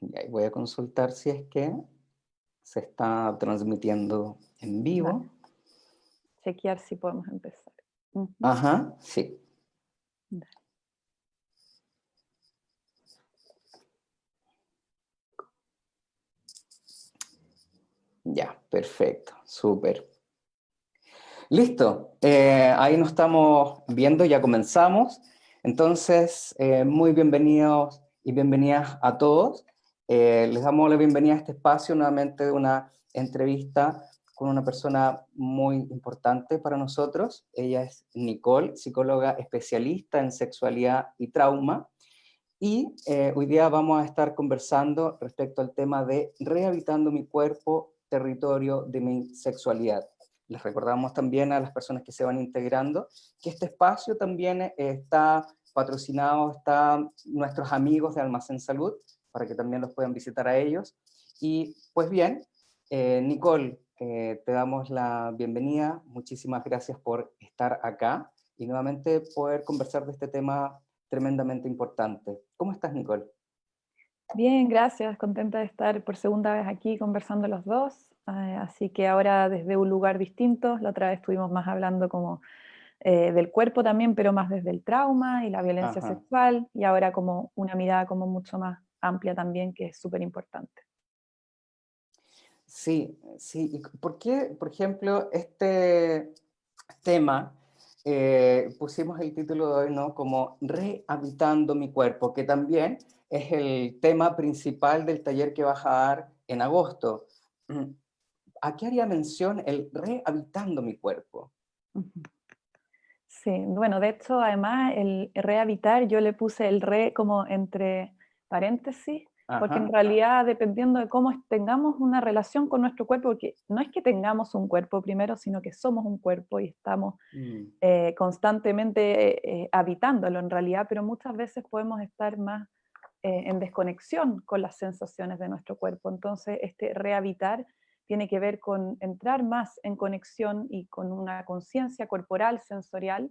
Y ahí voy a consultar si es que se está transmitiendo en Dale, vivo. chequear si podemos empezar. Ujú, Ajá, sí. dale. Ya, perfecto, súper. Listo, ahí nos estamos viendo, ya comenzamos. Entonces, muy bienvenidos y bienvenidas a todos. Les damos la bienvenida a este espacio nuevamente de una entrevista con una persona muy importante para nosotros. Ella es Nicole, psicóloga especialista en sexualidad y trauma. Y hoy día vamos a estar conversando respecto al tema de rehabilitando mi cuerpo, territorio de mi sexualidad. Les recordamos también a las personas que se van integrando que este espacio también está patrocinado, está nuestros amigos de Almacén Salud, para que también los puedan visitar a ellos. Y pues bien, Nicole, te damos la bienvenida, muchísimas gracias por estar acá y nuevamente poder conversar de este tema tremendamente importante. ¿Cómo estás, Nicole? Bien, gracias, contenta de estar por segunda vez aquí conversando los dos, así que ahora desde un lugar distinto. La otra vez estuvimos más hablando como del cuerpo también, pero más desde el trauma y la violencia Ajá. sexual, y ahora como una mirada como mucho más amplia también, que es súper importante. Sí, sí. ¿Y por qué, por ejemplo, este tema, pusimos el título de hoy, ¿no? Como Rehabitando mi cuerpo, que también es el tema principal del taller que vas a dar en agosto. Mm, ¿A qué haría mención el rehabitando mi cuerpo? Ujú. Sí, bueno, de hecho, además, el rehabitar, yo le puse el re como entre paréntesis, porque en Ajá. realidad, dependiendo de cómo tengamos una relación con nuestro cuerpo, porque no es que tengamos un cuerpo primero, sino que somos un cuerpo y estamos Mm, constantemente habitándolo en realidad, pero muchas veces podemos estar más en desconexión con las sensaciones de nuestro cuerpo. Entonces, este rehabitar tiene que ver con entrar más en conexión y con una conciencia corporal, sensorial,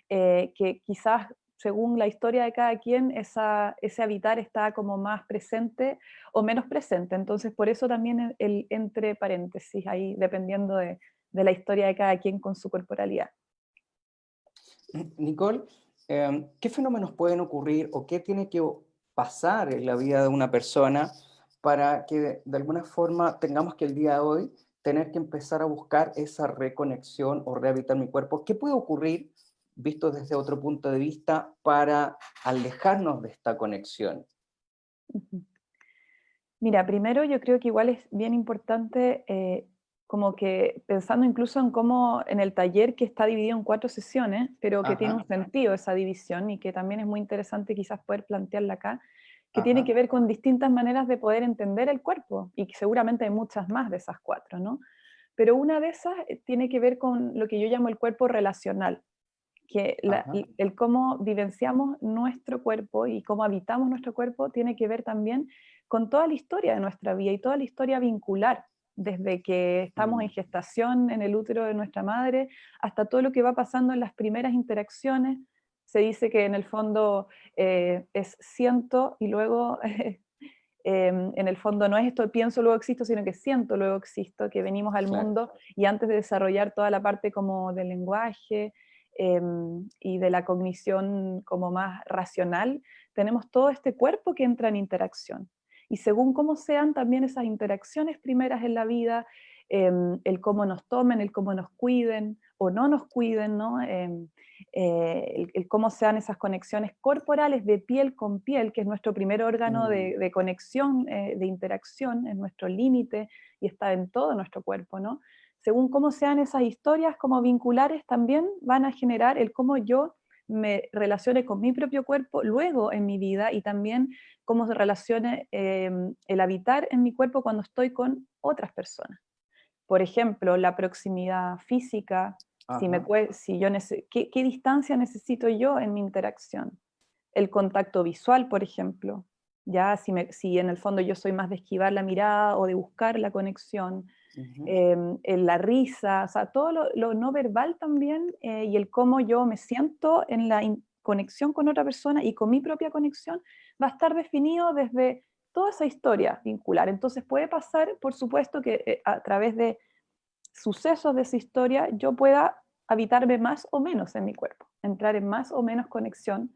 que quizás según la historia de cada quien, ese habitar está como más presente o menos presente. Entonces, por eso también el entre paréntesis ahí, dependiendo de la historia de cada quien con su corporalidad. Nicole, ¿qué fenómenos pueden ocurrir o qué tiene que pasar en la vida de una persona para que de alguna forma tengamos que el día de hoy tener que empezar a buscar esa reconexión o rehabilitar mi cuerpo? ¿Qué puede ocurrir, visto desde otro punto de vista, para alejarnos de esta conexión? Ujú. Mira, primero yo creo que igual es bien importante, como que pensando incluso en cómo en el taller que está dividido en 4 sesiones, pero que tiene Ajá, un sentido esa división y que también es muy interesante quizás poder plantearla acá, que tiene ajá. que ver con distintas maneras de poder entender el cuerpo y que seguramente hay muchas más de esas 4, ¿no? Pero una de esas tiene que ver con lo que yo llamo el cuerpo relacional, que Ajá. el cómo vivenciamos nuestro cuerpo y cómo habitamos nuestro cuerpo tiene que ver también con toda la historia de nuestra vida y toda la historia vincular, desde que estamos en Mm, gestación en el útero de nuestra madre hasta todo lo que va pasando en las primeras interacciones. Se dice que en el fondo es siento y luego en el fondo no es esto pienso luego existo, sino que siento luego existo, que venimos al claro. mundo y antes de desarrollar toda la parte como del lenguaje y de la cognición como más racional, tenemos todo este cuerpo que entra en interacción. Y según cómo sean también esas interacciones primeras en la vida, el cómo nos tomen, el cómo nos cuiden o no nos cuiden, ¿no? El cómo sean esas conexiones corporales de piel con piel, que es nuestro primer órgano Mm, de conexión, de interacción, es nuestro límite y está en todo nuestro cuerpo, ¿no? Según cómo sean esas historias como vinculares, también van a generar el cómo yo me relacione con mi propio cuerpo luego en mi vida y también cómo se relacione el habitar en mi cuerpo cuando estoy con otras personas. Por ejemplo, la proximidad física, Ajá. si yo ¿qué distancia necesito yo en mi interacción? El contacto visual, por ejemplo, ya si en el fondo yo soy más de esquivar la mirada o de buscar la conexión, Ujú. en la risa, o sea, todo lo no verbal también, y el cómo yo me siento en la conexión con otra persona y con mi propia conexión, va a estar definido desde toda esa historia vincular. Entonces puede pasar, por supuesto, que a través de sucesos de esa historia yo pueda habitarme más o menos en mi cuerpo, entrar en más o menos conexión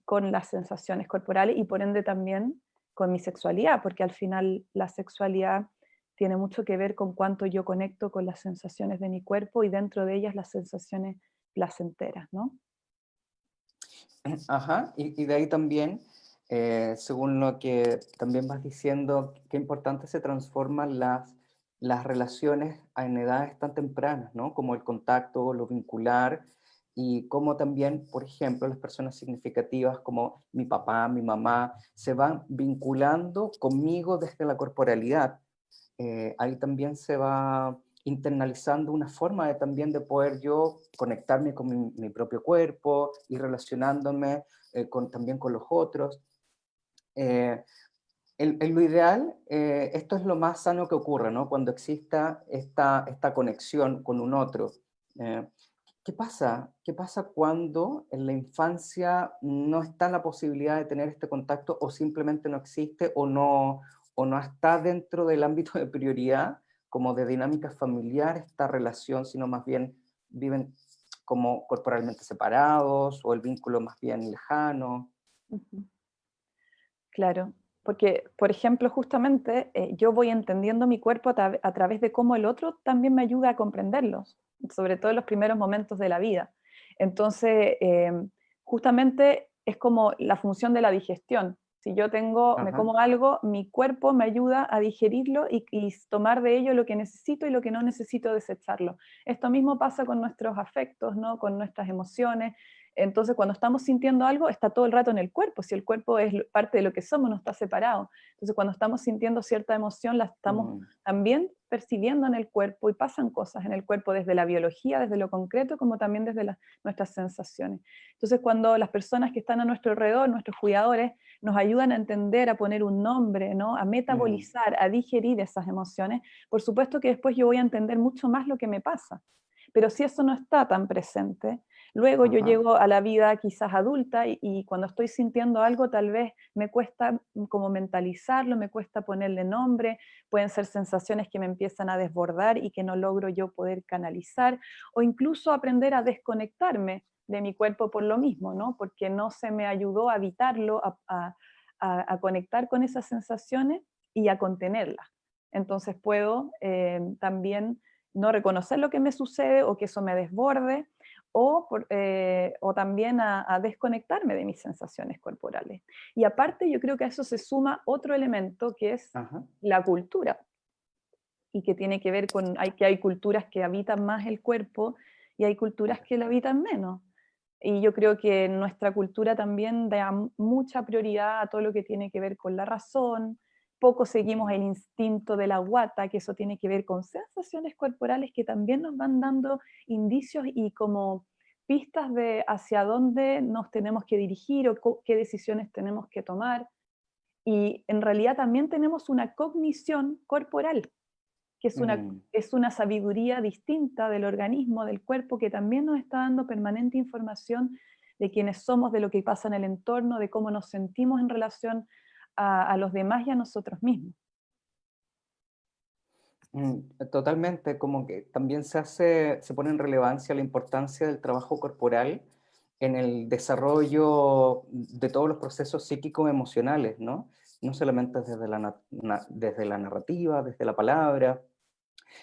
con las sensaciones corporales y por ende también con mi sexualidad, porque al final la sexualidad tiene mucho que ver con cuánto yo conecto con las sensaciones de mi cuerpo y dentro de ellas las sensaciones placenteras, ¿no? Ajá, y de ahí también, según lo que también vas diciendo, qué importante se transforman las relaciones en edades tan tempranas, ¿no? Como el contacto, lo vincular, y cómo también, por ejemplo, las personas significativas como mi papá, mi mamá, se van vinculando conmigo desde la corporalidad. Ahí también se va internalizando una forma de también de poder yo conectarme con mi propio cuerpo y relacionándome también con los otros. Eh, en lo ideal, esto es lo más sano que ocurre, ¿no? Cuando exista esta conexión con un otro. Eh, ¿Qué pasa? ¿Qué pasa cuando en la infancia no está la posibilidad de tener este contacto o simplemente no existe o no está dentro del ámbito de prioridad como de dinámica familiar esta relación, sino más bien viven como corporalmente separados o el vínculo más bien lejano? Ujú. Claro, porque, por ejemplo, justamente yo voy entendiendo mi cuerpo a través de cómo el otro también me ayuda a comprenderlos, sobre todo en los primeros momentos de la vida. Entonces, justamente es como la función de la digestión. Si yo me Ajá. como algo, mi cuerpo me ayuda a digerirlo y tomar de ello lo que necesito y lo que no necesito desecharlo. Esto mismo pasa con nuestros afectos, ¿no? Con nuestras emociones. Entonces, cuando estamos sintiendo algo, está todo el rato en el cuerpo. Si el cuerpo es parte de lo que somos, no está separado. Entonces, cuando estamos sintiendo cierta emoción, la estamos Mm, también percibiendo en el cuerpo y pasan cosas en el cuerpo desde la biología, desde lo concreto, como también desde nuestras sensaciones. Entonces, cuando las personas que están a nuestro alrededor, nuestros cuidadores, nos ayudan a entender, a poner un nombre, ¿no? A mm, metabolizar, a digerir esas emociones, por supuesto que después yo voy a entender mucho más lo que me pasa. Pero si eso no está tan presente, luego yo ajá. llego a la vida quizás adulta y cuando estoy sintiendo algo tal vez me cuesta como mentalizarlo, me cuesta ponerle nombre, pueden ser sensaciones que me empiezan a desbordar y que no logro yo poder canalizar, o incluso aprender a desconectarme de mi cuerpo por lo mismo, ¿no? Porque no se me ayudó a evitarlo, a conectar con esas sensaciones y a contenerlas. Entonces puedo también no reconocer lo que me sucede o que eso me desborde, o también a desconectarme de mis sensaciones corporales. Y aparte yo creo que a eso se suma otro elemento que es Ajá. la cultura, y que tiene que ver con, hay culturas que habitan más el cuerpo y hay culturas que lo habitan menos. Y yo creo que nuestra cultura también da mucha prioridad a todo lo que tiene que ver con la razón, poco seguimos el instinto de la guata, que eso tiene que ver con sensaciones corporales que también nos van dando indicios y como pistas de hacia dónde nos tenemos que dirigir o qué decisiones tenemos que tomar. Y en realidad también tenemos una cognición corporal, que Mm. es una sabiduría distinta del organismo, del cuerpo, que también nos está dando permanente información de quiénes somos, de lo que pasa en el entorno, de cómo nos sentimos en relación a los demás y a nosotros mismos. Totalmente, como que también se pone en relevancia la importancia del trabajo corporal en el desarrollo de todos los procesos psíquicos emocionales, ¿no? No solamente desde desde la narrativa, desde la palabra.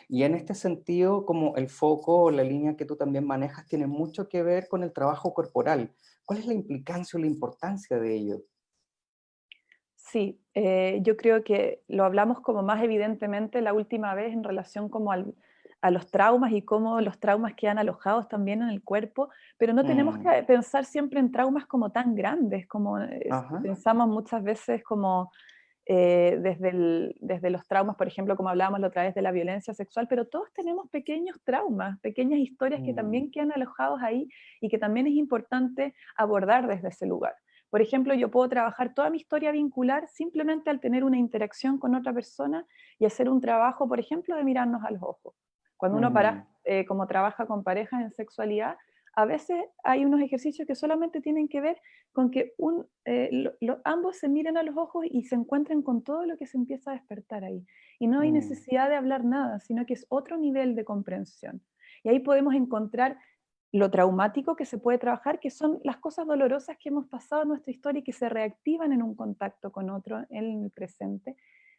Y en este sentido, como el foco o la línea que tú también manejas tiene mucho que ver con el trabajo corporal. ¿Cuál es la implicancia o la importancia de ello? Sí, yo creo que lo hablamos como más evidentemente la última vez en relación como a los traumas y cómo los traumas quedan alojados también en el cuerpo, pero no tenemos mm, que pensar siempre en traumas como tan grandes, como ajá, pensamos muchas veces como desde los traumas, por ejemplo, como hablábamos la otra vez de la violencia sexual, pero todos tenemos pequeños traumas, pequeñas historias que mm, también quedan alojados ahí y que también es importante abordar desde ese lugar. Por ejemplo, yo puedo trabajar toda mi historia vincular simplemente al tener una interacción con otra persona y hacer un trabajo, por ejemplo, de mirarnos a los ojos. Cuando uno mm, como trabaja con parejas en sexualidad, a veces hay unos ejercicios que solamente tienen que ver con que ambos se miren a los ojos y se encuentren con todo lo que se empieza a despertar ahí. Y no hay mm, necesidad de hablar nada, sino que es otro nivel de comprensión. Y ahí podemos encontrar lo traumático que se puede trabajar, que son las cosas dolorosas que hemos pasado en nuestra historia y que se reactivan en un contacto con otro en el presente,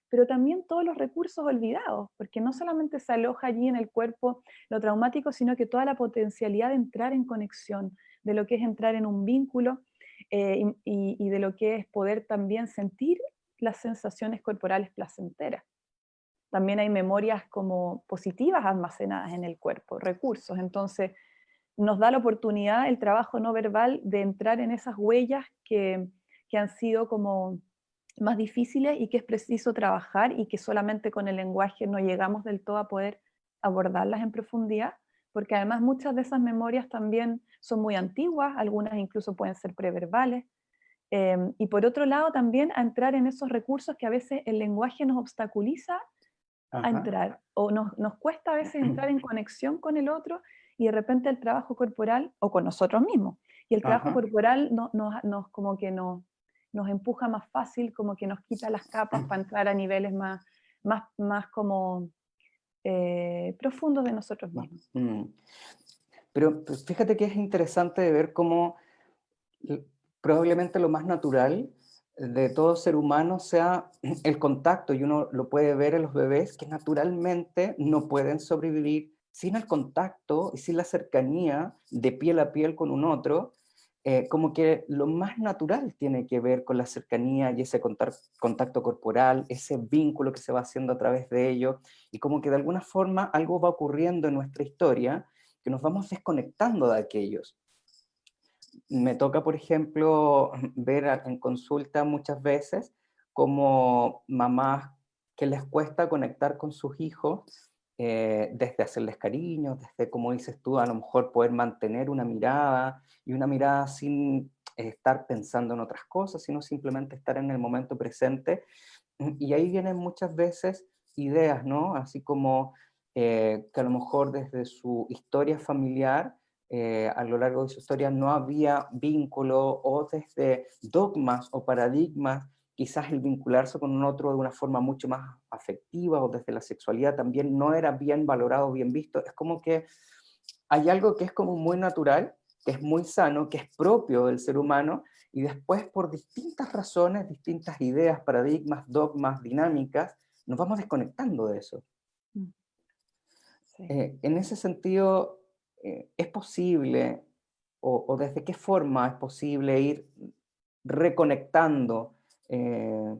pero también todos los recursos olvidados, porque no solamente se aloja allí en el cuerpo lo traumático, sino que toda la potencialidad de entrar en conexión, de lo que es entrar en un vínculo y de lo que es poder también sentir las sensaciones corporales placenteras. También hay memorias como positivas almacenadas en el cuerpo, recursos. Entonces, nos da la oportunidad el trabajo no verbal de entrar en esas huellas que han sido como más difíciles y que es preciso trabajar y que solamente con el lenguaje no llegamos del todo a poder abordarlas en profundidad, porque además muchas de esas memorias también son muy antiguas, algunas incluso pueden ser preverbales. Y por otro lado también a entrar en esos recursos que a veces el lenguaje nos obstaculiza a ajá, entrar, o nos cuesta a veces entrar en conexión con el otro y de repente el trabajo corporal, o con nosotros mismos, y el trabajo ajá. corporal como que nos empuja más fácil, como que nos quita las capas para entrar a niveles más como profundos de nosotros Va, mismos. Pero pues, fíjate que es interesante de ver cómo l- probablemente lo más natural de todo ser humano sea el contacto, y uno lo puede ver en los bebés que naturalmente no pueden sobrevivir sin el contacto y sin la cercanía de piel a piel con un otro, como que lo más natural tiene que ver con la cercanía y ese contacto corporal, ese vínculo que se va haciendo a través de ello, y como que de alguna forma algo va ocurriendo en nuestra historia que nos vamos desconectando de aquellos. Me toca, por ejemplo, ver en consulta muchas veces como mamás que les cuesta conectar con sus hijos, desde hacerles cariño, desde, como dices tú, a lo mejor poder mantener una mirada, y una mirada sin estar pensando en otras cosas, sino simplemente estar en el momento presente. Y ahí vienen muchas veces ideas, ¿no? Así como que a lo mejor desde su historia familiar, a lo largo de su historia no había vínculo, o desde dogmas o paradigmas, quizás el vincularse con un otro de una forma mucho más afectiva, o desde la sexualidad también no era bien valorado, bien visto. Es como que hay algo que es como muy natural, que es muy sano, que es propio del ser humano, y después por distintas razones, distintas ideas, paradigmas, dogmas, dinámicas, nos vamos desconectando de eso. Mm, sí. En ese sentido, ¿es posible, o desde qué forma es posible ir reconectando? eh,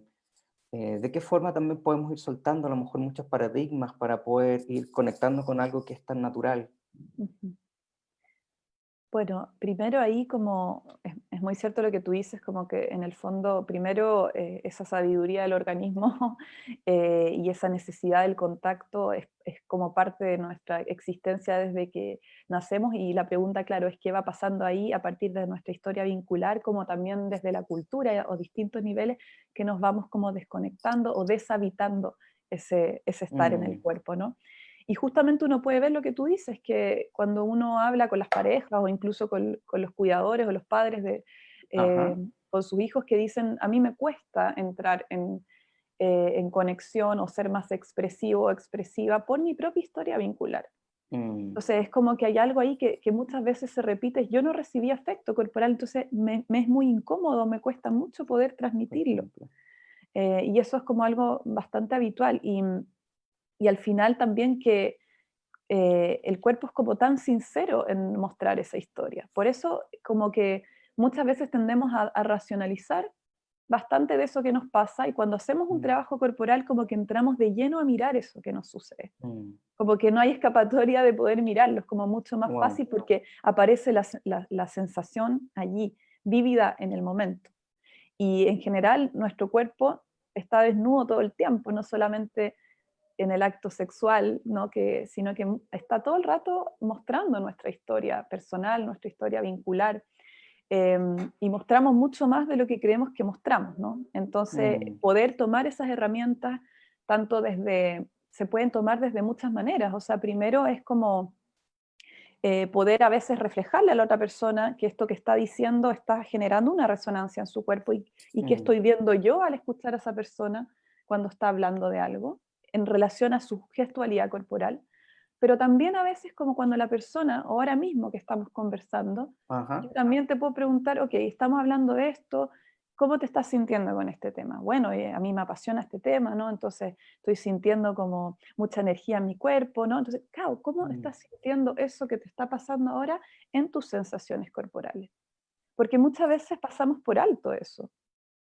¿De qué forma también podemos ir soltando a lo mejor muchos paradigmas para poder ir conectando con algo que es tan natural? Ujú. Bueno, primero ahí como es muy cierto lo que tú dices, como que en el fondo, primero esa sabiduría del organismo y esa necesidad del contacto es como parte de nuestra existencia desde que nacemos, y la pregunta, claro, es qué va pasando ahí a partir de nuestra historia vincular, como también desde la cultura o distintos niveles que nos vamos como desconectando o deshabitando ese estar en el Mm, cuerpo, ¿no? Y justamente uno puede ver lo que tú dices, que cuando uno habla con las parejas o incluso con los cuidadores o los padres eh, ajá. con sus hijos que dicen, a mí me cuesta entrar en conexión o ser más expresivo o expresiva por mi propia historia vincular. Mm, Entonces es como que hay algo ahí que muchas veces se repite, yo no recibí afecto corporal, entonces me es muy incómodo, me cuesta mucho poder por transmitirlo. ejemplo. Y eso es como algo bastante habitual. Y al final también que el cuerpo es como tan sincero en mostrar esa historia. Por eso como que muchas veces tendemos a racionalizar bastante de eso que nos pasa, y cuando hacemos un Mm, trabajo corporal como que entramos de lleno a mirar eso que nos sucede. mm. Como que no hay escapatoria de poder mirarlo, es como mucho más Wow. fácil porque aparece la sensación allí, vívida en el momento. Y en general nuestro cuerpo está desnudo todo el tiempo, no solamente en el acto sexual, ¿no? Sino que está todo el rato mostrando nuestra historia personal, nuestra historia vincular, y mostramos mucho más de lo que creemos que mostramos, ¿no? Entonces, Mm, poder tomar esas herramientas, se pueden tomar desde muchas maneras, o sea, primero es como poder a veces reflejarle a la otra persona que esto que está diciendo está generando una resonancia en su cuerpo, y que mm, estoy viendo yo al escuchar a esa persona cuando está hablando de algo en relación a su gestualidad corporal, pero también a veces como cuando la persona, o ahora mismo que estamos conversando, yo ajá. también te puedo preguntar, ok, estamos hablando de esto, ¿cómo te estás sintiendo con este tema? Bueno, a mí me apasiona este tema, ¿no? Entonces estoy sintiendo como mucha energía en mi cuerpo, ¿no? Entonces, claro, ¿cómo Mm, estás sintiendo eso que te está pasando ahora en tus sensaciones corporales? Porque muchas veces pasamos por alto eso.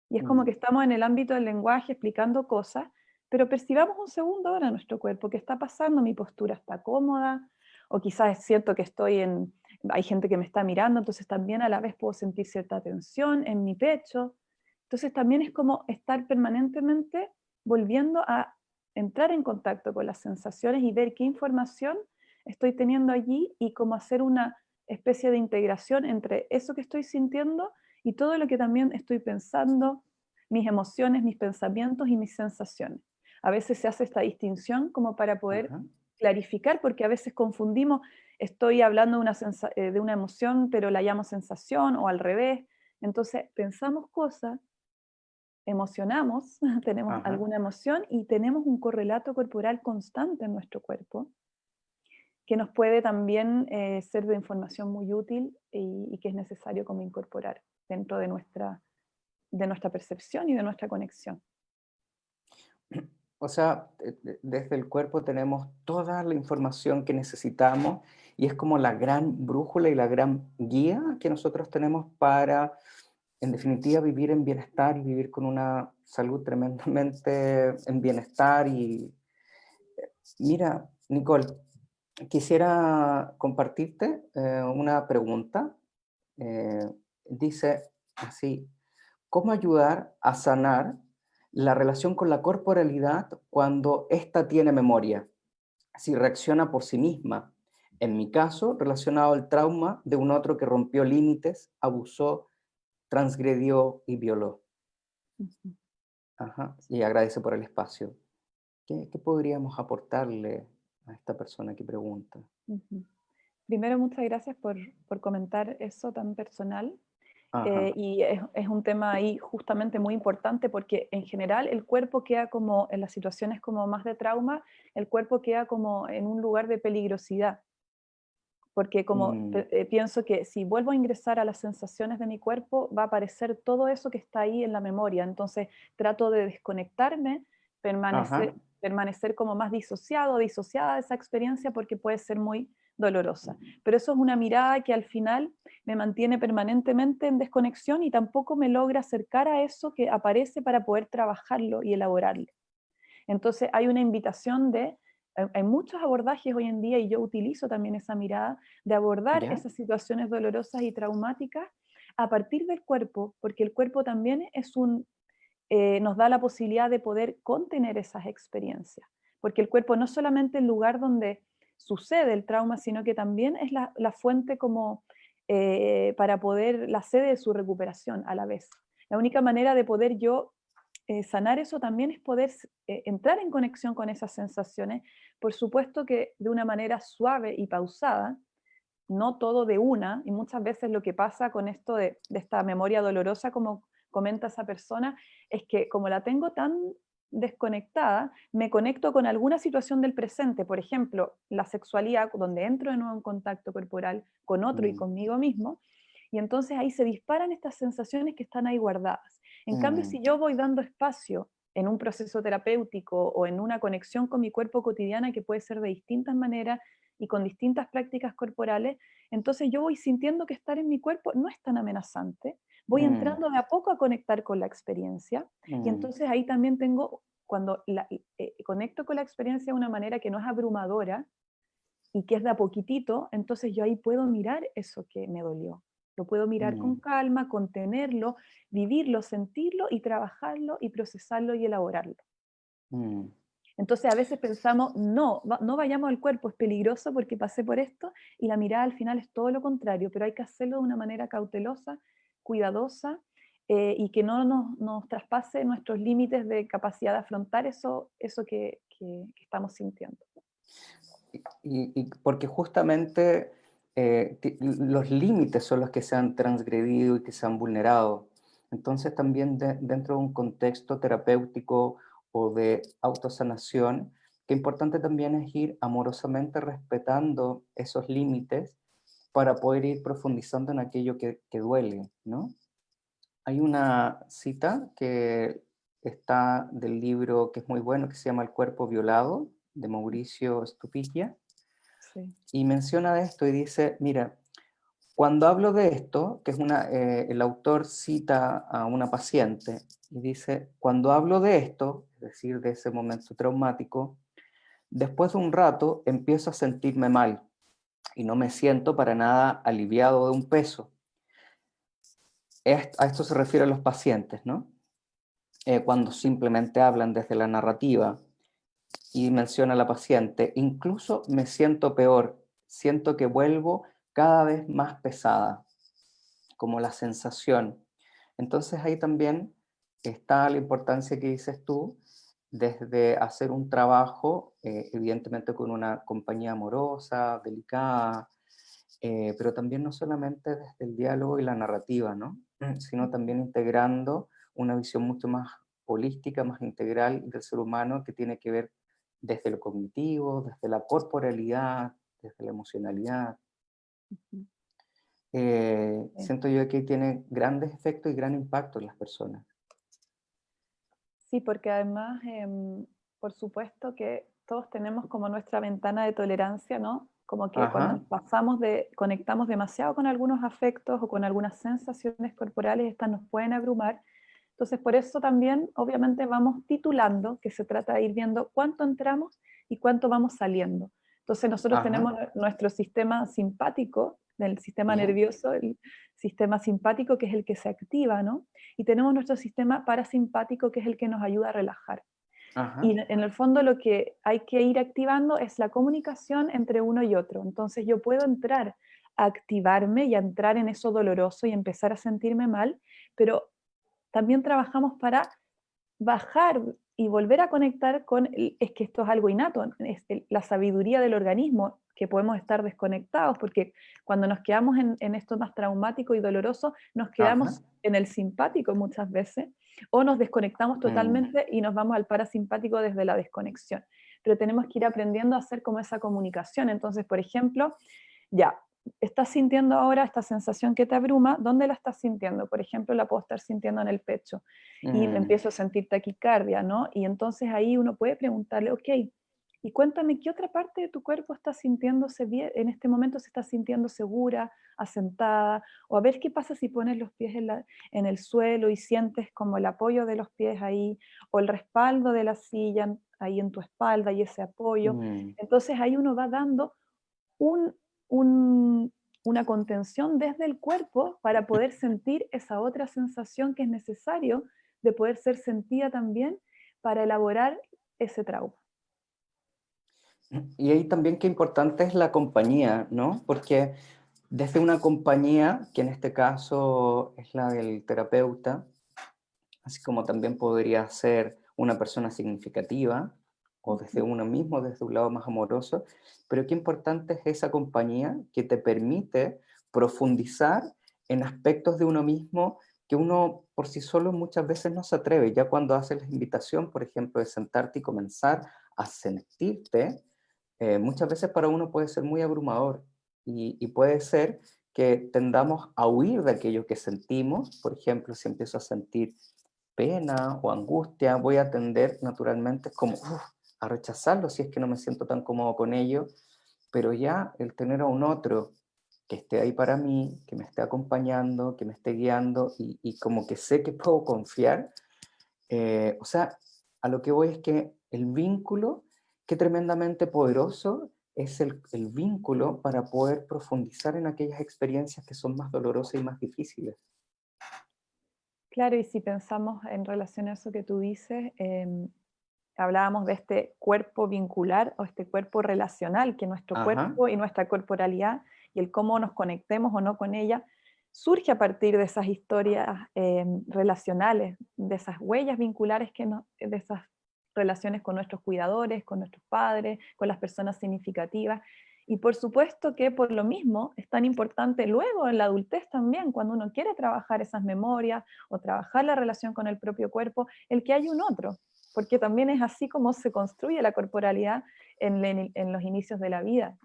Y es como mm, que estamos en el ámbito del lenguaje explicando cosas, pero percibamos un segundo ahora nuestro cuerpo, ¿qué está pasando? Mi postura está cómoda, o quizás siento que hay gente que me está mirando, entonces también a la vez puedo sentir cierta tensión en mi pecho. Entonces también es como estar permanentemente volviendo a entrar en contacto con las sensaciones y ver qué información estoy teniendo allí, y cómo hacer una especie de integración entre eso que estoy sintiendo y todo lo que también estoy pensando, mis emociones, mis pensamientos y mis sensaciones. A veces se hace esta distinción como para poder ajá. clarificar, porque a veces confundimos, estoy hablando de una emoción, pero la llamo sensación, o al revés. Entonces pensamos cosas, emocionamos, tenemos Ajá. alguna emoción y tenemos un correlato corporal constante en nuestro cuerpo que nos puede también ser de información muy útil, y que es necesario como incorporar dentro de nuestra percepción y de nuestra conexión. O sea, desde el cuerpo tenemos toda la información que necesitamos y es como la gran brújula y la gran guía que nosotros tenemos para, en definitiva, vivir en bienestar y vivir con una salud tremendamente en bienestar. Y mira, Nicole, quisiera compartirte una pregunta. Eh, Dice así: ¿cómo ayudar a sanar la relación con la corporalidad cuando ésta tiene memoria? Si reacciona por sí misma. En mi caso, relacionado al trauma de un otro que rompió límites, abusó, transgredió y violó. Ujú, Ajá, y agradece por el espacio. ¿Qué podríamos aportarle a esta persona que pregunta? ujú. Primero, muchas gracias por comentar eso tan personal. Ajá. Y es un tema ahí justamente muy importante, porque en general el cuerpo queda como, en las situaciones como más de trauma, el cuerpo queda como en un lugar de peligrosidad, porque como Mm, pienso que si vuelvo a ingresar a las sensaciones de mi cuerpo, va a aparecer todo eso que está ahí en la memoria. Entonces trato de desconectarme, ajá. permanecer como más disociado, disociada de esa experiencia, porque puede ser muy dolorosa. Pero eso es una mirada que al final me mantiene permanentemente en desconexión, y tampoco me logra acercar a eso que aparece para poder trabajarlo y elaborarlo. Entonces hay una invitación hay muchos abordajes hoy en día, y yo utilizo también esa mirada de abordar ¿Ya? esas situaciones dolorosas y traumáticas a partir del cuerpo, porque el cuerpo también nos da la posibilidad de poder contener esas experiencias, porque el cuerpo no es solamente el lugar donde sucede el trauma, sino que también es la fuente como para poder, la sede de su recuperación a la vez. La única manera de poder yo sanar eso también es poder entrar en conexión con esas sensaciones, por supuesto que de una manera suave y pausada, no todo de una, y muchas veces lo que pasa con esto de esta memoria dolorosa, como comenta esa persona, es que como la tengo tan desconectada, me conecto con alguna situación del presente, por ejemplo, la sexualidad, donde entro de nuevo en contacto corporal con otro y Mm, conmigo mismo, y entonces ahí se disparan estas sensaciones que están ahí guardadas. En cambio, mm, si yo voy dando espacio en un proceso terapéutico o en una conexión con mi cuerpo cotidiana, que puede ser de distintas maneras y con distintas prácticas corporales, entonces yo voy sintiendo que estar en mi cuerpo no es tan amenazante, voy mm, entrando de a poco a conectar con la experiencia, y mm, entonces ahí también tengo, cuando conecto con la experiencia de una manera que no es abrumadora y que es de a poquitito, entonces yo ahí puedo mirar eso que me dolió. Lo puedo mirar con mm, calma, contenerlo, vivirlo, sentirlo y trabajarlo y procesarlo y elaborarlo. mm. Entonces a veces pensamos, no, no vayamos al cuerpo, es peligroso porque pasé por esto, y la mirada al final es todo lo contrario, pero hay que hacerlo de una manera cautelosa, cuidadosa, y que no nos traspase nuestros límites de capacidad de afrontar eso que estamos sintiendo. Y porque justamente los límites son los que se han transgredido y que se han vulnerado. Entonces también dentro de un contexto terapéutico o de autosanación, qué importante también es ir amorosamente respetando esos límites para poder ir profundizando en aquello que duele, ¿no? Hay una cita que está del libro que es muy bueno, que se llama El cuerpo violado, de Mauricio Stupiglia, Sí. y menciona esto y dice, mira, cuando hablo de esto, que es el autor cita a una paciente y dice, cuando hablo de esto, es decir, de ese momento traumático, después de un rato empiezo a sentirme mal y no me siento para nada aliviado de un peso. A esto se refiere a los pacientes, ¿no? Cuando simplemente hablan desde la narrativa y menciona a la paciente, incluso me siento peor, siento que vuelvo cada vez más pesada, como la sensación. Entonces ahí también está la importancia que dices tú, desde hacer un trabajo, evidentemente con una compañía amorosa, delicada, pero también no solamente desde el diálogo y la narrativa, ¿no? Sino también integrando una visión mucho más holística, más integral del ser humano que tiene que ver desde lo cognitivo, desde la corporalidad, desde la emocionalidad. Ujú. Sí. Siento yo que tiene grandes efectos y gran impacto en las personas. Sí, porque además, por supuesto que todos tenemos como nuestra ventana de tolerancia, ¿no? Como que cuando Ajá. nos conectamos demasiado con algunos afectos o con algunas sensaciones corporales, estas nos pueden abrumar. Entonces, por eso también, obviamente, vamos titulando, que se trata de ir viendo cuánto entramos y cuánto vamos saliendo. Entonces, nosotros Ajá. tenemos nuestro sistema simpático, del sistema Ya. nervioso, el sistema simpático, que es el que se activa, ¿no? Y tenemos nuestro sistema parasimpático, que es el que nos ayuda a relajar. Ajá. Y en el fondo lo que hay que ir activando es la comunicación entre uno y otro. Entonces yo puedo entrar a activarme y a entrar en eso doloroso y empezar a sentirme mal, pero también trabajamos para bajar y volver a conectar con, es que esto es algo innato, es la sabiduría del organismo, que podemos estar desconectados, porque cuando nos quedamos en esto más traumático y doloroso, nos Ajá. quedamos en el simpático muchas veces, o nos desconectamos Mm, totalmente y nos vamos al parasimpático desde la desconexión. Pero tenemos que ir aprendiendo a hacer como esa comunicación. Entonces, por ejemplo, ya, estás sintiendo ahora esta sensación que te abruma, ¿dónde la estás sintiendo? Por ejemplo, la puedo estar sintiendo en el pecho y me mm, empiezo a sentir taquicardia, ¿no? Y entonces ahí uno puede preguntarle, ok, y cuéntame, ¿qué otra parte de tu cuerpo está sintiéndose bien, en este momento se está sintiendo segura, asentada? O a ver qué pasa si pones los pies en el suelo y sientes como el apoyo de los pies ahí, o el respaldo de la silla ahí en tu espalda y ese apoyo. mm. Entonces ahí uno va dando un, un- una contención desde el cuerpo para poder sentir esa otra sensación que es necesario de poder ser sentida también para elaborar ese trauma. Y ahí también qué importante es la compañía, ¿no? Porque desde una compañía, que en este caso es la del terapeuta, así como también podría ser una persona significativa, o desde Ujú. uno mismo, desde un lado más amoroso, pero qué importante es esa compañía que te permite profundizar en aspectos de uno mismo que uno por sí solo muchas veces no se atreve. Ya cuando haces la invitación, por ejemplo, de sentarte y comenzar a sentirte, muchas veces para uno puede ser muy abrumador y puede ser que tendamos a huir de aquello que sentimos. Por ejemplo, si empiezo a sentir pena o angustia, voy a tender naturalmente como a rechazarlo si es que no me siento tan cómodo con ello, pero ya el tener a un otro que esté ahí para mí, que me esté acompañando, que me esté guiando y como que sé que puedo confiar. O sea, a lo que voy es que el vínculo, qué tremendamente poderoso es el vínculo para poder profundizar en aquellas experiencias que son más dolorosas y más difíciles. Claro, y si pensamos en relación a eso que tú dices, hablábamos de este cuerpo vincular o este cuerpo relacional, que nuestro Ajá, cuerpo y nuestra corporalidad y el cómo nos conectemos o no con ella, surge a partir de esas historias relacionales, de esas huellas vinculares de esas relaciones con nuestros cuidadores, con nuestros padres, con las personas significativas. Y por supuesto que por lo mismo es tan importante luego en la adultez también, cuando uno quiere trabajar esas memorias o trabajar la relación con el propio cuerpo, el que haya un otro, porque también es así como se construye la corporalidad en los inicios de la vida.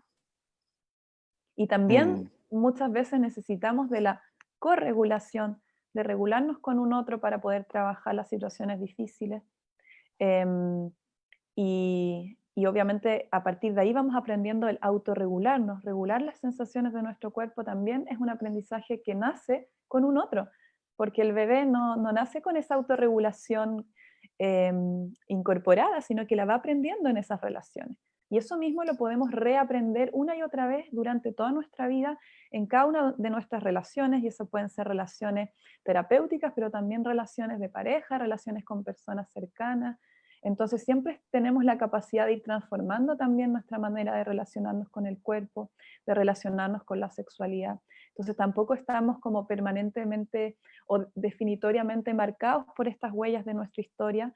Y también mm, muchas veces necesitamos de la corregulación, de regularnos con un otro para poder trabajar las situaciones difíciles. Em, y obviamente a partir de ahí vamos aprendiendo el autorregularnos, regular las sensaciones de nuestro cuerpo también es un aprendizaje que nace con un otro, porque el bebé no nace con esa autorregulación incorporada, sino que la va aprendiendo en esas relaciones. Y eso mismo lo podemos reaprender una y otra vez durante toda nuestra vida en cada una de nuestras relaciones, y eso pueden ser relaciones terapéuticas, pero también relaciones de pareja, relaciones con personas cercanas. Entonces siempre tenemos la capacidad de ir transformando también nuestra manera de relacionarnos con el cuerpo, de relacionarnos con la sexualidad. Entonces tampoco estamos como permanentemente o definitoriamente marcados por estas huellas de nuestra historia,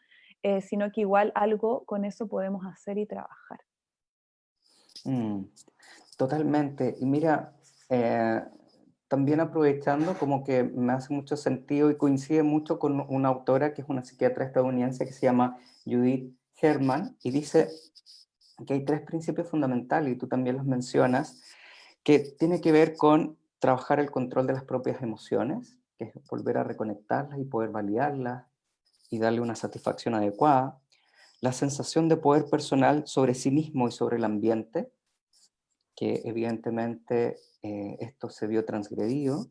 sino que igual algo con eso podemos hacer y trabajar. mm, totalmente. Y mira, también aprovechando, como que me hace mucho sentido y coincide mucho con una autora que es una psiquiatra estadounidense que se llama Judith Herman, y dice que hay tres principios fundamentales, y tú también los mencionas, que tiene que ver con trabajar el control de las propias emociones, que es volver a reconectarlas y poder validarlas y darle una satisfacción adecuada, la sensación de poder personal sobre sí mismo y sobre el ambiente, que evidentemente esto se vio transgredido,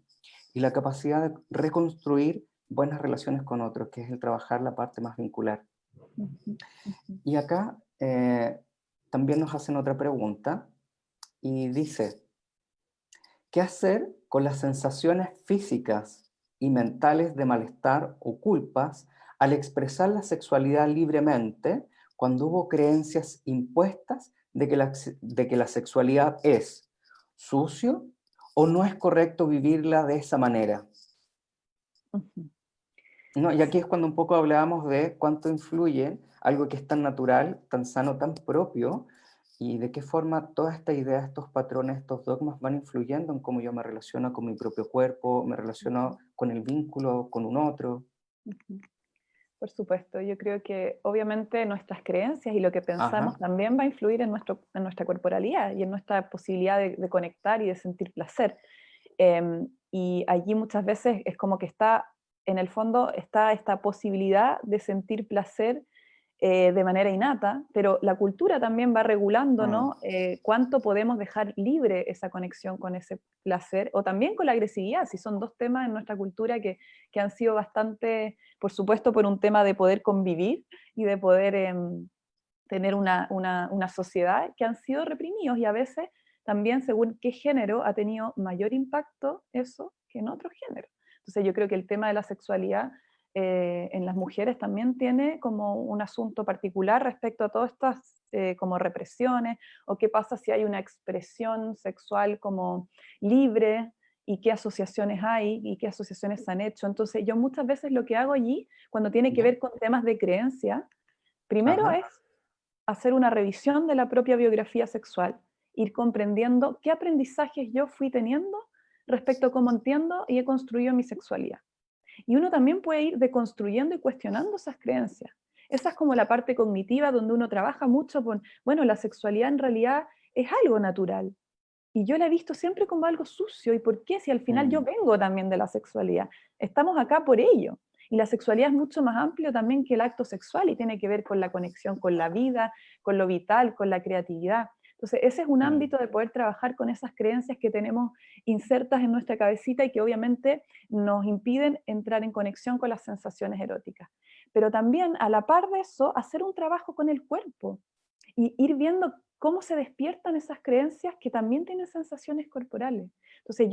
y la capacidad de reconstruir buenas relaciones con otros, que es el trabajar la parte más vincular. Ujú, ujú. Y acá también nos hacen otra pregunta y dice, ¿qué hacer con las sensaciones físicas y mentales de malestar o culpas al expresar la sexualidad libremente cuando hubo creencias impuestas de que la sexualidad es sucio o no es correcto vivirla de esa manera? Ujú. No, y aquí es cuando un poco hablábamos de cuánto influye algo que es tan natural, tan sano, tan propio, y de qué forma toda esta idea, estos patrones, estos dogmas van influyendo en cómo yo me relaciono con mi propio cuerpo, me relaciono con el vínculo con un otro. Ujú. Por supuesto, yo creo que obviamente nuestras creencias y lo que pensamos Ajá, también va a influir en nuestra corporalidad y en nuestra posibilidad de conectar y de sentir placer. Y allí muchas veces es como que está, en el fondo, está esta posibilidad de sentir placer de manera innata, pero la cultura también va regulando, mm, ¿no? Cuánto podemos dejar libre esa conexión con ese placer, o también con la agresividad, si son dos temas en nuestra cultura que han sido bastante, por supuesto, por un tema de poder convivir y de poder tener una sociedad que han sido reprimidos y a veces también según qué género ha tenido mayor impacto eso que en otro género. Entonces yo creo que el tema de la sexualidad en las mujeres también tiene como un asunto particular respecto a todas estas como represiones o qué pasa si hay una expresión sexual como libre y qué asociaciones hay y qué asociaciones se han hecho. Entonces yo muchas veces lo que hago allí cuando tiene que ya, ver con temas de creencia, primero ajá, es hacer una revisión de la propia biografía sexual, ir comprendiendo qué aprendizajes yo fui teniendo respecto a cómo entiendo y he construido mi sexualidad. Y uno también puede ir deconstruyendo y cuestionando esas creencias. Esa es como la parte cognitiva donde uno trabaja mucho con, bueno, la sexualidad en realidad es algo natural. Y yo la he visto siempre como algo sucio. ¿Y por qué? Si al final yo mm, vengo también de la sexualidad. Estamos acá por ello. Y la sexualidad es mucho más amplio también que el acto sexual y tiene que ver con la conexión con la vida, con lo vital, con la creatividad. Entonces, ese es un mm, ámbito de poder trabajar con esas creencias que tenemos insertas en nuestra cabecita y que obviamente nos impiden entrar en conexión con las sensaciones eróticas. Pero también, a la par de eso, hacer un trabajo con el cuerpo y ir viendo cómo se despiertan esas creencias que también tienen sensaciones corporales. Entonces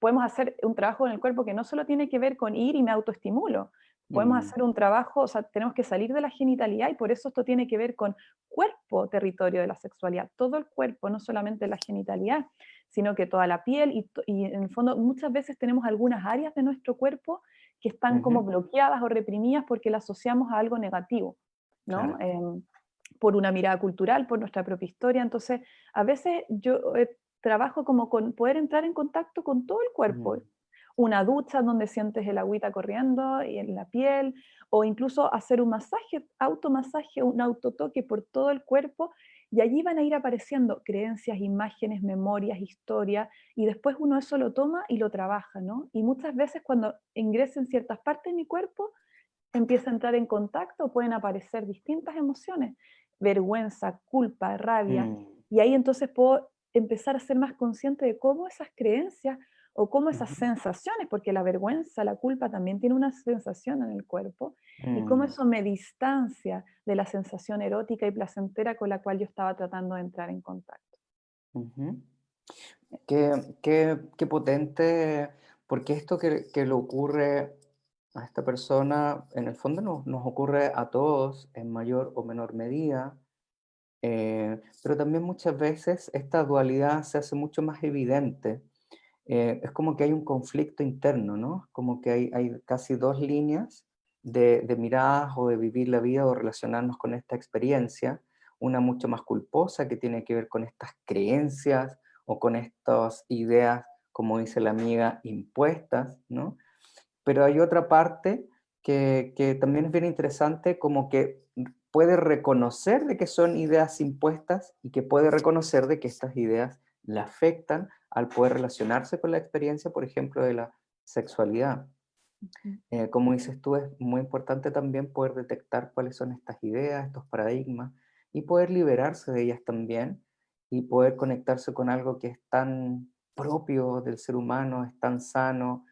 podemos hacer un trabajo en el cuerpo que no solo tiene que ver con ir y me autoestimulo, podemos mm, hacer un trabajo, o sea, tenemos que salir de la genitalidad y por eso esto tiene que ver con cuerpo, territorio de la sexualidad, todo el cuerpo, no solamente la genitalidad, sino que toda la piel y en el fondo muchas veces tenemos algunas áreas de nuestro cuerpo que están como ujú, bloqueadas o reprimidas porque las asociamos a algo negativo, ¿no? claro. Por una mirada cultural, por nuestra propia historia. Entonces, a veces yo trabajo como con poder entrar en contacto con todo el cuerpo. Mm, Una ducha donde sientes el agüita corriendo y en la piel, o incluso hacer un masaje, automasaje, un autotoque por todo el cuerpo, y allí van a ir apareciendo creencias, imágenes, memorias, historias, y después uno eso lo toma y lo trabaja, ¿no? Y muchas veces cuando ingresa en ciertas partes de mi cuerpo, empieza a entrar en contacto, pueden aparecer distintas emociones, vergüenza, culpa, rabia, mm, y ahí entonces puedo empezar a ser más consciente de cómo esas creencias o cómo esas ujú, sensaciones, porque la vergüenza, la culpa también tiene una sensación en el cuerpo, y cómo mm, eso me distancia de la sensación erótica y placentera con la cual yo estaba tratando de entrar en contacto. ujú. Qué potente, porque esto que le ocurre a esta persona, en el fondo nos ocurre a todos en mayor o menor medida, pero también muchas veces esta dualidad se hace mucho más evidente. Es como que hay un conflicto interno, ¿no? Como que hay casi dos líneas de miradas o de vivir la vida o relacionarnos con esta experiencia. Una mucho más culposa que tiene que ver con estas creencias o con estas ideas, como dice la amiga, impuestas, ¿no? Pero hay otra parte que también es bien interesante, como que puede reconocer de que son ideas impuestas y que puede reconocer de que estas ideas le afectan al poder relacionarse con la experiencia, por ejemplo, de la sexualidad. Ujú. Como dices tú, es muy importante también poder detectar cuáles son estas ideas, estos paradigmas, y poder liberarse de ellas también y poder conectarse con algo que es tan propio del ser humano, es tan sano,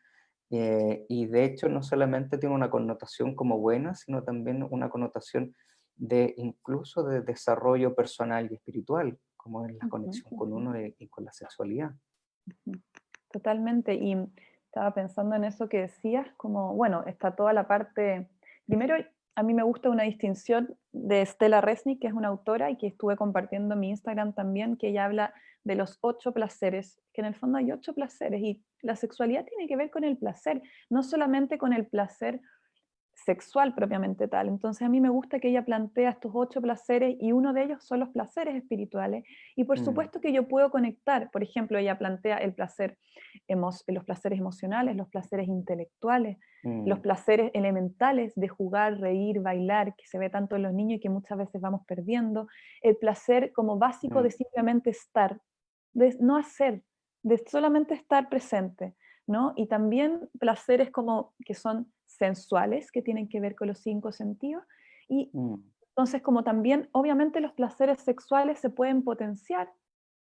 y de hecho no solamente tiene una connotación como buena, sino también una connotación de incluso de desarrollo personal y espiritual, como es la Ujú, conexión con ujú. uno y con la sexualidad. Ujú. Totalmente, y estaba pensando en eso que decías, como, bueno, está toda la parte, primero, a mí me gusta una distinción de Stella Resnick, que es una autora y que estuve compartiendo en mi Instagram también, que ella habla de los 8 placeres, que en el fondo hay 8 placeres, y la sexualidad tiene que ver con el placer, no solamente con el placer sexual propiamente tal. Entonces a mí me gusta que ella plantea estos 8 placeres y uno de ellos son los placeres espirituales. Y por Mm, supuesto que yo puedo conectar, por ejemplo, ella plantea los placeres emocionales, los placeres intelectuales, los mm, placeres elementales de jugar, reír, bailar, que se ve tanto en los niños y que muchas veces vamos perdiendo, el placer como básico mm, de simplemente estar, de no hacer, de solamente estar presente. ¿No? Y también placeres como que son sensuales, que tienen que ver con los 5 sentidos. Y mm, entonces, como también, obviamente, los placeres sexuales se pueden potenciar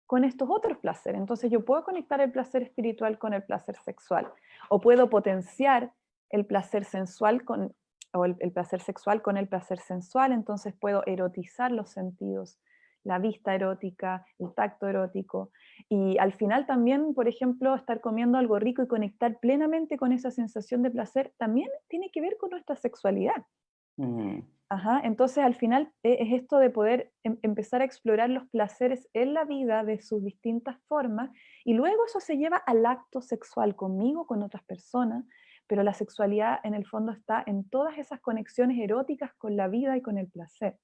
con estos otros placeres. Entonces, yo puedo conectar el placer espiritual con el placer sexual, o puedo potenciar el placer sensual o el placer sexual con el placer sensual. Entonces, puedo erotizar los sentidos, la vista erótica, el tacto erótico. Y al final también, por ejemplo, estar comiendo algo rico y conectar plenamente con esa sensación de placer también tiene que ver con nuestra sexualidad. mm, Ajá, entonces al final es esto de poder empezar a explorar los placeres en la vida de sus distintas formas y luego eso se lleva al acto sexual conmigo, con otras personas, pero la sexualidad en el fondo está en todas esas conexiones eróticas con la vida y con el placer.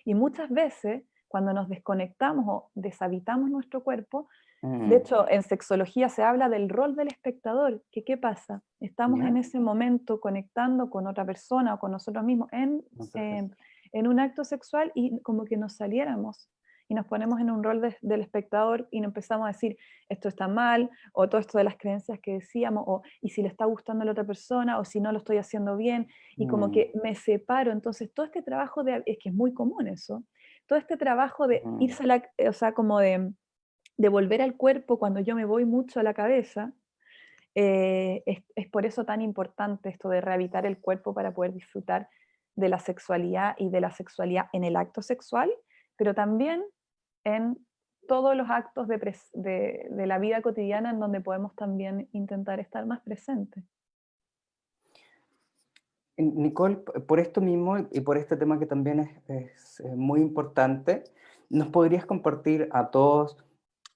Y muchas veces cuando nos desconectamos o deshabitamos nuestro cuerpo, de mm. hecho, en sexología se habla del rol del espectador, que qué pasa, estamos en ¿Ya? ese momento conectando con otra persona o con nosotros mismos No, eh, perfecto. en un acto sexual y como que nos saliéramos y nos ponemos en un rol del espectador y nos empezamos a decir, esto está mal, o todo esto de las creencias que decíamos, o y si le está gustando a la otra persona, o si no lo estoy haciendo bien, y como Mm, que me separo. Entonces, todo este trabajo es que es muy común eso, todo este trabajo de Mm. irse a la, o sea, como de volver al cuerpo cuando yo me voy mucho a la cabeza, es por eso tan importante esto de rehabilitar el cuerpo para poder disfrutar de la sexualidad y de la sexualidad en el acto sexual, pero también en todos los actos de la vida cotidiana en donde podemos también intentar estar más presentes. Nicole, por esto mismo y por este tema que también es muy importante, ¿nos podrías compartir a todos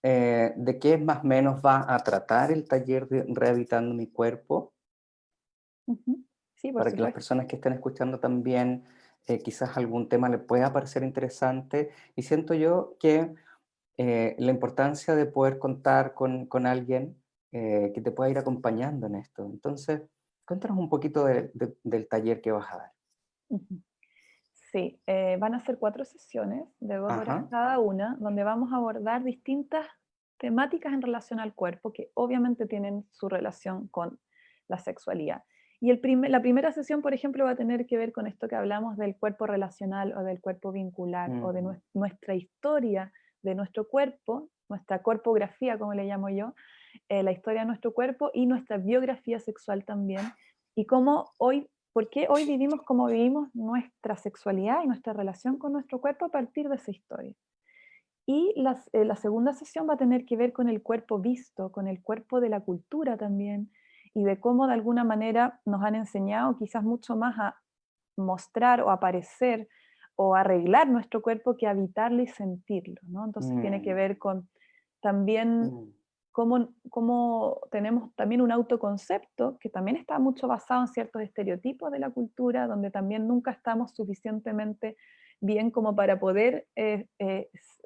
de qué más o menos va a tratar el taller de Rehabilitando mi cuerpo? Ujú. Sí, por Para que las supuesto. personas que estén escuchando también quizás algún tema les pueda parecer interesante. Y siento yo que la importancia de poder contar con alguien que te pueda ir acompañando en esto. Entonces, cuéntanos un poquito del taller que vas a dar. Ujú. Sí, van a ser 4 sesiones de 2 horas Ajá. cada una, donde vamos a abordar distintas temáticas en relación al cuerpo, que obviamente tienen su relación con la sexualidad. Y la primera sesión, por ejemplo, va a tener que ver con esto que hablamos del cuerpo relacional o del cuerpo vincular o de Mm, nuestra historia de nuestro cuerpo, nuestra corpografía, como le llamo yo, la historia de nuestro cuerpo y nuestra biografía sexual también, y cómo hoy, por qué hoy vivimos como vivimos nuestra sexualidad y nuestra relación con nuestro cuerpo a partir de esa historia. Y la segunda sesión va a tener que ver con el cuerpo visto, con el cuerpo de la cultura también, y de cómo de alguna manera nos han enseñado quizás mucho más a mostrar o aparecer o arreglar nuestro cuerpo que habitarlo y sentirlo, ¿no? Entonces tiene que mm, ver con también mm, cómo tenemos también un autoconcepto que también está mucho basado en ciertos estereotipos de la cultura, donde también nunca estamos suficientemente bien como para poder,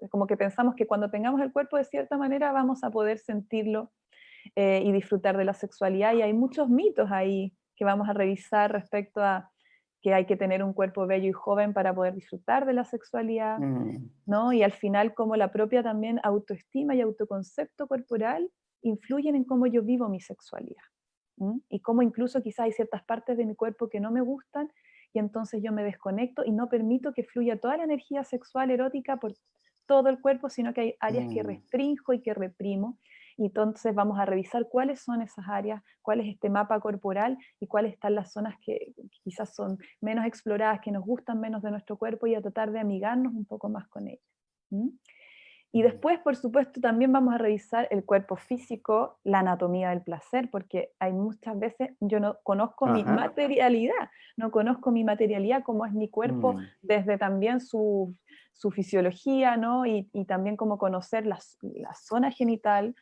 como que pensamos que cuando tengamos el cuerpo de cierta manera vamos a poder sentirlo y disfrutar de la sexualidad. Y hay muchos mitos ahí que vamos a revisar respecto a que hay que tener un cuerpo bello y joven para poder disfrutar de la sexualidad, mm, ¿no? Y al final como la propia también autoestima y autoconcepto corporal influyen en cómo yo vivo mi sexualidad. Y cómo incluso quizás hay ciertas partes de mi cuerpo que no me gustan y entonces yo me desconecto y no permito que fluya toda la energía sexual erótica por todo el cuerpo, sino que hay áreas que mm, restrinjo y que reprimo. Y entonces vamos a revisar cuáles son esas áreas, cuál es este mapa corporal y cuáles están las zonas que quizás son menos exploradas, que nos gustan menos de nuestro cuerpo y a tratar de amigarnos un poco más con ellas. ¿Mm? Y mm. después, por supuesto, también vamos a revisar el cuerpo físico, la anatomía del placer, porque hay muchas veces, yo no conozco mi Ajá. materialidad, no conozco mi materialidad, cómo es mi cuerpo, Mm, desde también su fisiología, ¿no? Y también cómo conocer la zona genital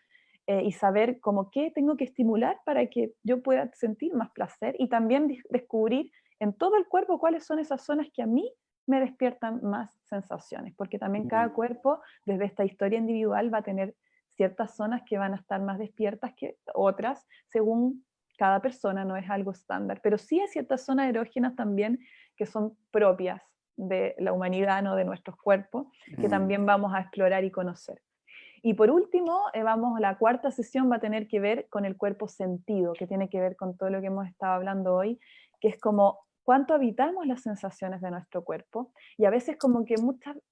y saber como qué tengo que estimular para que yo pueda sentir más placer y también descubrir en todo el cuerpo cuáles son esas zonas que a mí me despiertan más sensaciones, porque también cada mm, cuerpo, desde esta historia individual, va a tener ciertas zonas que van a estar más despiertas que otras, según cada persona, no es algo estándar, pero sí hay ciertas zonas erógenas también que son propias de la humanidad, no de nuestros cuerpos, que mm. también vamos a explorar y conocer. Y por último, la cuarta sesión va a tener que ver con el cuerpo sentido, que tiene que ver con todo lo que hemos estado hablando hoy, que es como cuánto habitamos las sensaciones de nuestro cuerpo. Y a veces como que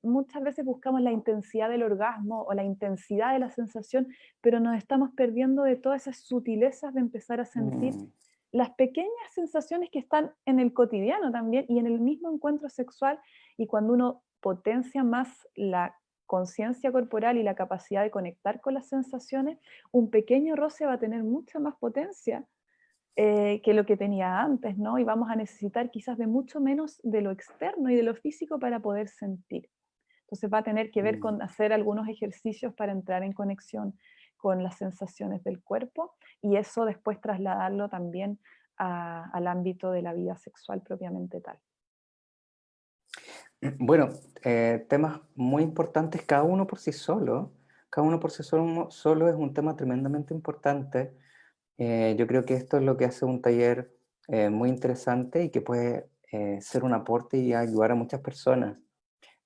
muchas veces buscamos la intensidad del orgasmo o la intensidad de la sensación, pero nos estamos perdiendo de todas esas sutilezas de empezar a sentir Mm, las pequeñas sensaciones que están en el cotidiano también y en el mismo encuentro sexual. Y cuando uno potencia más la conciencia corporal y la capacidad de conectar con las sensaciones, un pequeño roce va a tener mucha más potencia que lo que tenía antes, ¿no? Y vamos a necesitar quizás de mucho menos de lo externo y de lo físico para poder sentir. Entonces va a tener que ver mm. con hacer algunos ejercicios para entrar en conexión con las sensaciones del cuerpo y eso después trasladarlo también al ámbito de la vida sexual propiamente tal. Bueno, temas muy importantes, cada uno por sí solo. Cada uno por sí solo es un tema tremendamente importante. Yo creo que esto es lo que hace un taller muy interesante y que puede ser un aporte y ayudar a muchas personas.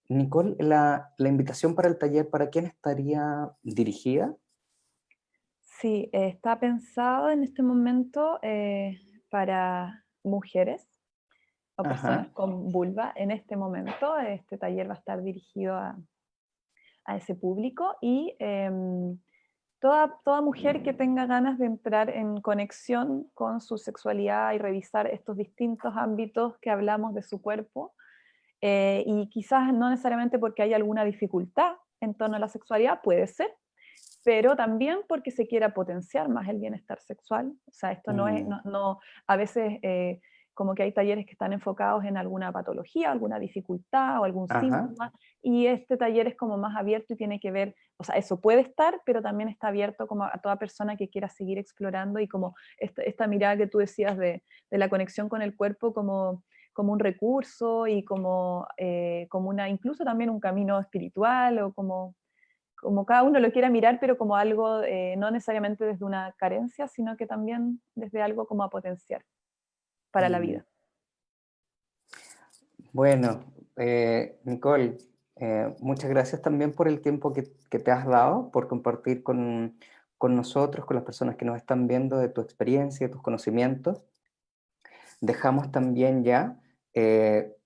Nicole, la invitación para el taller, ¿para quién estaría dirigida? Sí, está pensado en este momento para mujeres o personas Ajá, con vulva. En este momento este taller va a estar dirigido a ese público y toda mujer que tenga ganas de entrar en conexión con su sexualidad y revisar estos distintos ámbitos que hablamos de su cuerpo, y quizás no necesariamente porque hay alguna dificultad en torno a la sexualidad, puede ser, pero también porque se quiera potenciar más el bienestar sexual. O sea, esto no es, mm, a veces como que hay talleres que están enfocados en alguna patología, alguna dificultad o algún ajá, síntoma, y este taller es como más abierto y tiene que ver, o sea, eso puede estar, pero también está abierto como a toda persona que quiera seguir explorando y como esta mirada que tú decías de la conexión con el cuerpo como un recurso y como una, incluso también un camino espiritual o como cada uno lo quiera mirar, pero como algo no necesariamente desde una carencia, sino que también desde algo como a potenciar para la mm. vida. Bueno, Nicole, muchas gracias también por el tiempo que te has dado, por compartir con nosotros, con las personas que nos están viendo, de tu experiencia, de tus conocimientos. Dejamos también ya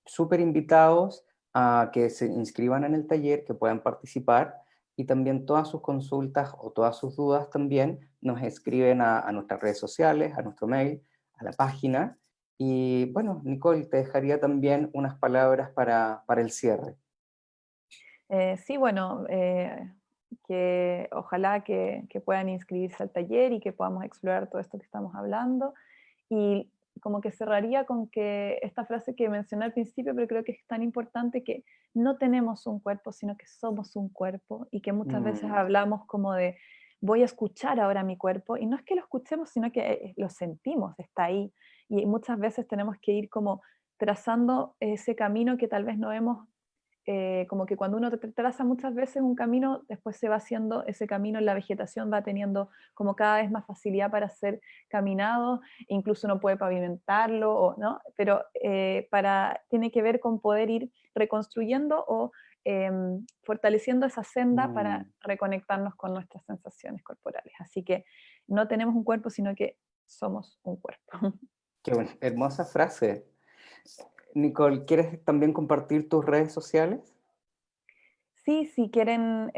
súper invitados a que se inscriban en el taller, que puedan participar y también todas sus consultas o todas sus dudas también nos escriben a nuestras redes sociales, a nuestro mail, a la página. Y bueno, Nicole, te dejaría también unas palabras para el cierre. Sí, bueno, que ojalá que puedan inscribirse al taller y que podamos explorar todo esto que estamos hablando. Y como que cerraría con que esta frase que mencioné al principio, pero creo que es tan importante que no tenemos un cuerpo, sino que somos un cuerpo y que muchas veces Mm, hablamos como de voy a escuchar ahora mi cuerpo y no es que lo escuchemos, sino que lo sentimos, está ahí. Y muchas veces tenemos que ir como trazando ese camino que tal vez no hemos como que cuando uno traza muchas veces un camino, después se va haciendo ese camino en la vegetación, va teniendo como cada vez más facilidad para ser caminado, incluso uno puede pavimentarlo, ¿no? Pero tiene que ver con poder ir reconstruyendo o fortaleciendo esa senda mm. para reconectarnos con nuestras sensaciones corporales. Así que no tenemos un cuerpo, sino que somos un cuerpo. Qué hermosa frase. Nicole, ¿quieres también compartir tus redes sociales? Sí, si quieren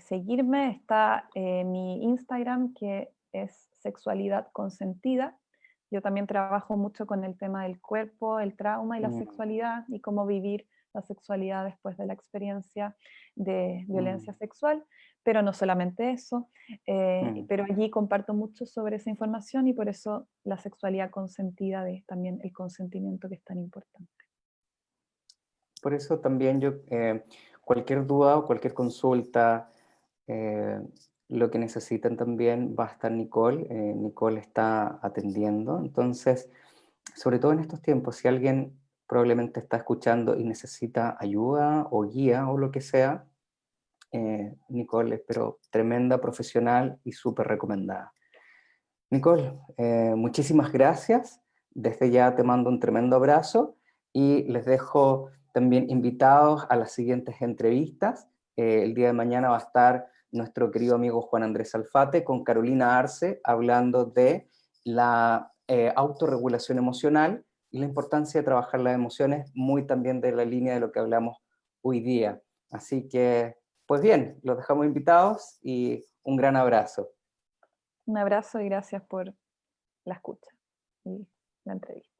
seguirme, está mi Instagram que es sexualidad consentida. Yo también trabajo mucho con el tema del cuerpo, el trauma y la Mm, sexualidad y cómo vivir la sexualidad después de la experiencia de violencia mm, sexual, pero no solamente eso, mm. pero allí comparto mucho sobre esa información y por eso la sexualidad consentida de también el consentimiento que es tan importante. Por eso también yo, cualquier duda o cualquier consulta, eh, lo que necesiten también va a estar Nicole. Nicole está atendiendo. Entonces, sobre todo en estos tiempos, si alguien probablemente está escuchando y necesita ayuda o guía o lo que sea, Nicole es pero tremenda profesional y súper recomendada. Nicole, muchísimas gracias. Desde ya te mando un tremendo abrazo y les dejo también invitados a las siguientes entrevistas. El día de mañana va a estar nuestro querido amigo Juan Andrés Alfate con Carolina Arce hablando de la autorregulación emocional y la importancia de trabajar las emociones, muy también de la línea de lo que hablamos hoy día. Así que, pues bien, los dejamos invitados y un gran abrazo. Un abrazo y gracias por la escucha y la entrevista.